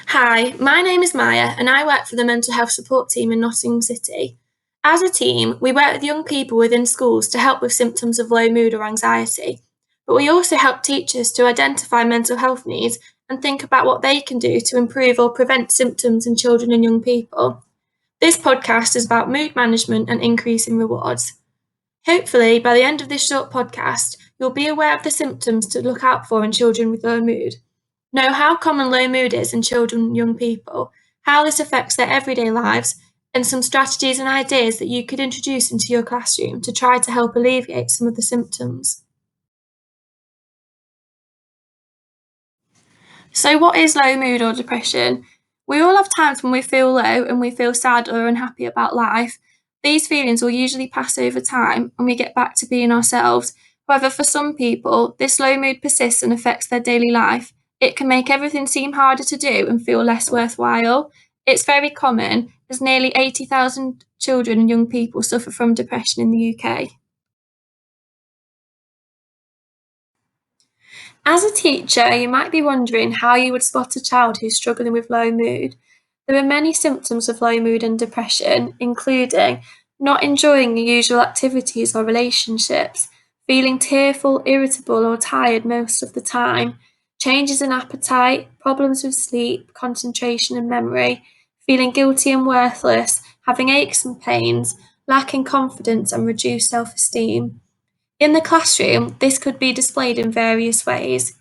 Hi, my name is Maya and I work for the mental health support team in Nottingham City. As a team, we work with young people within schools to help with symptoms of low mood or anxiety, but we also help teachers to identify mental health needs and think about what they can do to improve or prevent symptoms in children and young people. This podcast is about mood management and increasing rewards. Hopefully, by the end of this short podcast, you'll be aware of the symptoms to look out for in children with low mood. Know how common low mood is in children and young people, how this affects their everyday lives, and some strategies and ideas that you could introduce into your classroom to try to help alleviate some of the symptoms. So, what is low mood or depression? We all have times when we feel low and we feel sad or unhappy about life. These feelings will usually pass over time and we get back to being ourselves. However, for some people, this low mood persists and affects their daily life. It can make everything seem harder to do and feel less worthwhile. It's very common, as nearly 80,000 children and young people suffer from depression in the UK. As a teacher, you might be wondering how you would spot a child who's struggling with low mood. There are many symptoms of low mood and depression, including not enjoying your usual activities or relationships, feeling tearful, irritable, or tired most of the time, changes in appetite, problems with sleep, concentration, and memory, feeling guilty and worthless, having aches and pains, lacking confidence, and reduced self esteem. In the classroom, this could be displayed in various ways.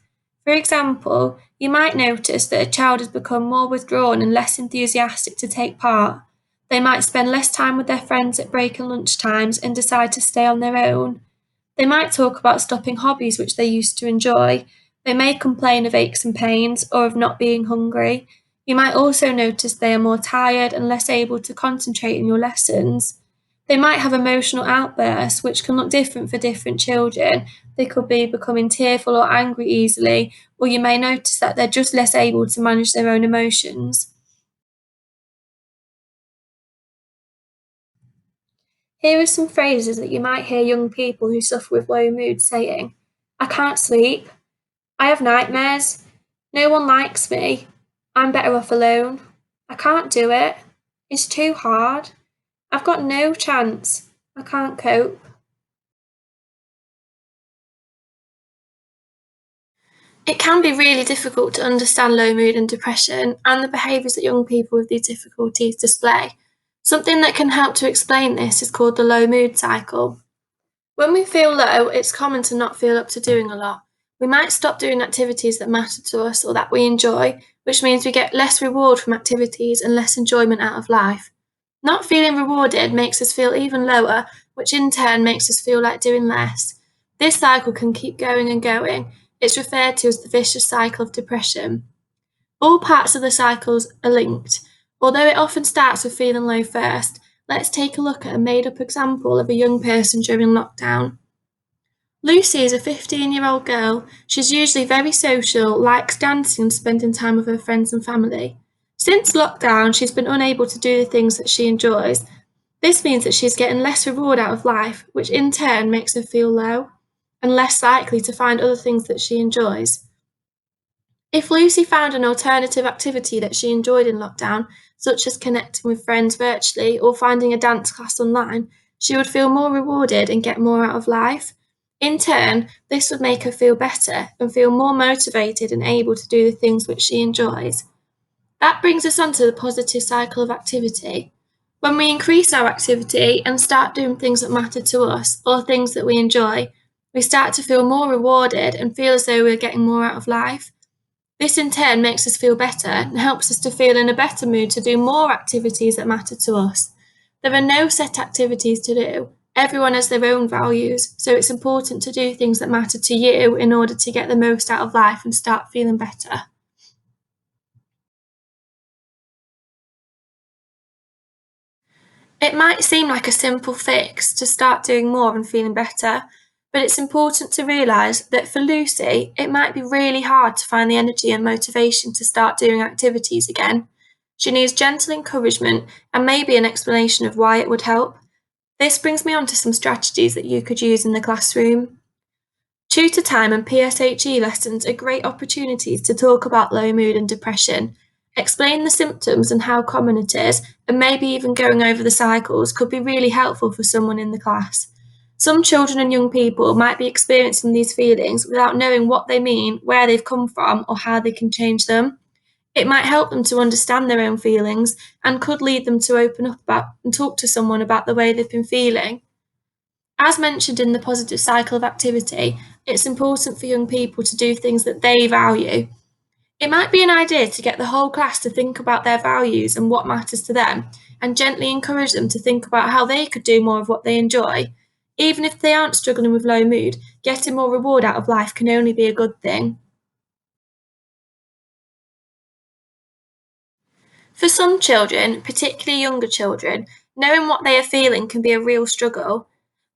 For example, you might notice that a child has become more withdrawn and less enthusiastic to take part. They might spend less time with their friends at break and lunch times and decide to stay on their own. They might talk about stopping hobbies which they used to enjoy. They may complain of aches and pains or of not being hungry. You might also notice they are more tired and less able to concentrate in your lessons. They might have emotional outbursts, which can look different for different children. They could be becoming tearful or angry easily, or you may notice that they're just less able to manage their own emotions. Here are some phrases that you might hear young people who suffer with low mood saying: I can't sleep. I have nightmares. No one likes me. I'm better off alone. I can't do it. It's too hard. I've got no chance. I can't cope. It can be really difficult to understand low mood and depression and the behaviours that young people with these difficulties display. Something that can help to explain this is called the low mood cycle. When we feel low, it's common to not feel up to doing a lot. We might stop doing activities that matter to us or that we enjoy, which means we get less reward from activities and less enjoyment out of life. Not feeling rewarded makes us feel even lower, which in turn makes us feel like doing less. This cycle can keep going and going. It's referred to as the vicious cycle of depression. All parts of the cycles are linked. Although it often starts with feeling low first, let's take a look at a made up example of a young person during lockdown. Lucy is a 15-year-old girl. She's usually very social, likes dancing and spending time with her friends and family. Since lockdown, she's been unable to do the things that she enjoys. This means that she's getting less reward out of life, which in turn makes her feel low and less likely to find other things that she enjoys. If Lucy found an alternative activity that she enjoyed in lockdown, such as connecting with friends virtually or finding a dance class online, she would feel more rewarded and get more out of life. In turn, this would make her feel better and feel more motivated and able to do the things which she enjoys. That brings us on to the positive cycle of activity. When we increase our activity and start doing things that matter to us or things that we enjoy, we start to feel more rewarded and feel as though we're getting more out of life. This in turn makes us feel better and helps us to feel in a better mood to do more activities that matter to us. There are no set activities to do. Everyone has their own values, so it's important to do things that matter to you in order to get the most out of life and start feeling better. It might seem like a simple fix to start doing more and feeling better, but it's important to realise that for Lucy, it might be really hard to find the energy and motivation to start doing activities again. She needs gentle encouragement and maybe an explanation of why it would help. This brings me on to some strategies that you could use in the classroom. Tutor time and PSHE lessons are great opportunities to talk about low mood and depression. Explain the symptoms and how common it is, and maybe even going over the cycles could be really helpful for someone in the class. Some children and young people might be experiencing these feelings without knowing what they mean, where they've come from, or how they can change them. It might help them to understand their own feelings and could lead them to open up about and talk to someone about the way they've been feeling. As mentioned in the positive cycle of activity, it's important for young people to do things that they value. It might be an idea to get the whole class to think about their values and what matters to them, and gently encourage them to think about how they could do more of what they enjoy. Even if they aren't struggling with low mood, getting more reward out of life can only be a good thing. For some children, particularly younger children, knowing what they are feeling can be a real struggle.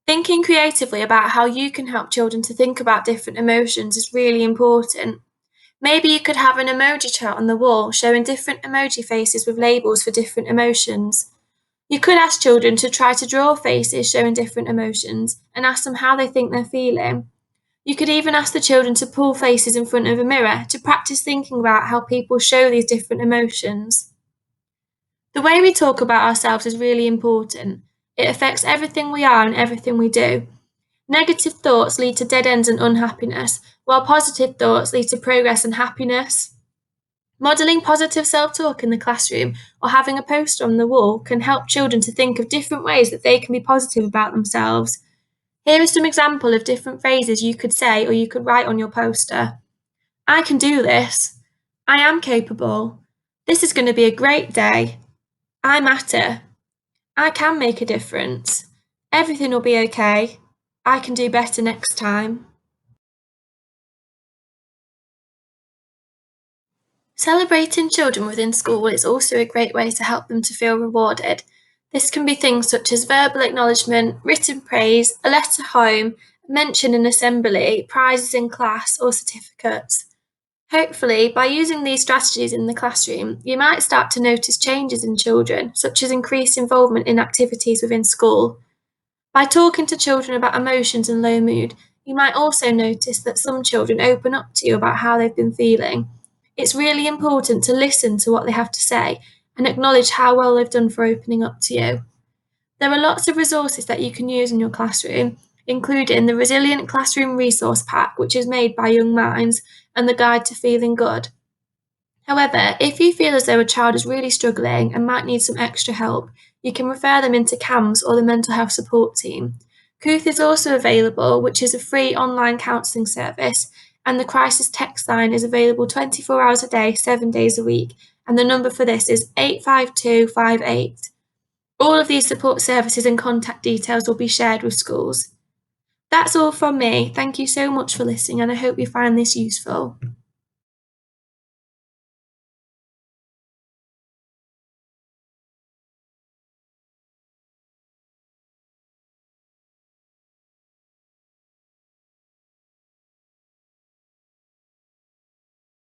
Thinking creatively about how you can help children to think about different emotions is really important. Maybe you could have an emoji chart on the wall showing different emoji faces with labels for different emotions. You could ask children to try to draw faces showing different emotions and ask them how they think they're feeling. You could even ask the children to pull faces in front of a mirror to practice thinking about how people show these different emotions. The way we talk about ourselves is really important. It affects everything we are and everything we do. Negative thoughts lead to dead ends and unhappiness, while positive thoughts lead to progress and happiness. Modelling positive self talk in the classroom or having a poster on the wall can help children to think of different ways that they can be positive about themselves. Here are some examples of different phrases you could say or you could write on your poster. I can do this. I am capable. This is going to be a great day. I matter. I can make a difference. Everything will be okay. I can do better next time. Celebrating children within school is also a great way to help them to feel rewarded. This can be things such as verbal acknowledgement, written praise, a letter home, mention in assembly, prizes in class, or certificates. Hopefully, by using these strategies in the classroom, you might start to notice changes in children, such as increased involvement in activities within school. By talking to children about emotions and low mood, you might also notice that some children open up to you about how they've been feeling. It's really important to listen to what they have to say and acknowledge how well they've done for opening up to you. There are lots of resources that you can use in your classroom, including the Resilient Classroom Resource Pack, which is made by Young Minds, and the Guide to Feeling Good. However, if you feel as though a child is really struggling and might need some extra help, you can refer them into CAMHS or the mental health support team. Kooth is also available, which is a free online counselling service, and the crisis text line is available 24 hours a day, 7 days a week, and the number for this is 85258. All of these support services and contact details will be shared with schools. That's all from me. Thank you so much for listening, and I hope you find this useful.